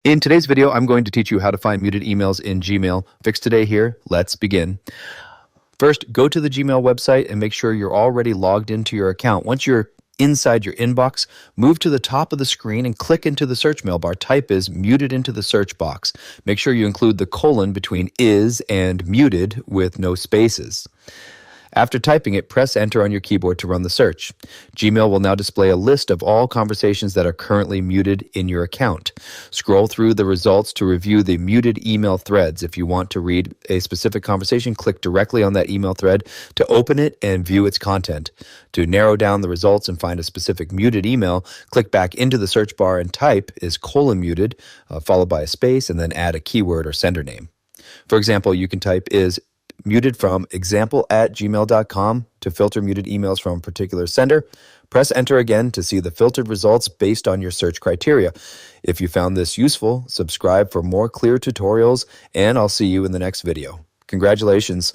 In today's video, I'm going to teach you how to find muted emails in Gmail. Fix Today here. Let's begin. First, go to the Gmail website and make sure you're already logged into your account. Once you're inside your inbox, move to the top of the screen and click into the search mail bar. Type is muted into the search box. Make sure you include the colon between is and muted with no spaces. After typing it, press enter on your keyboard to run the search. Gmail will now display a list of all conversations that are currently muted in your account. Scroll through the results to review the muted email threads. If you want to read a specific conversation, click directly on that email thread to open it and view its content. To narrow down the results and find a specific muted email, click back into the search bar and type is :muted, followed by a space, and then add a keyword or sender name. For example, you can type is muted from example@gmail.com to filter muted emails from a particular sender. Press enter again to see the filtered results based on your search criteria. If you found this useful, subscribe for more clear tutorials, and I'll see you in the next video. Congratulations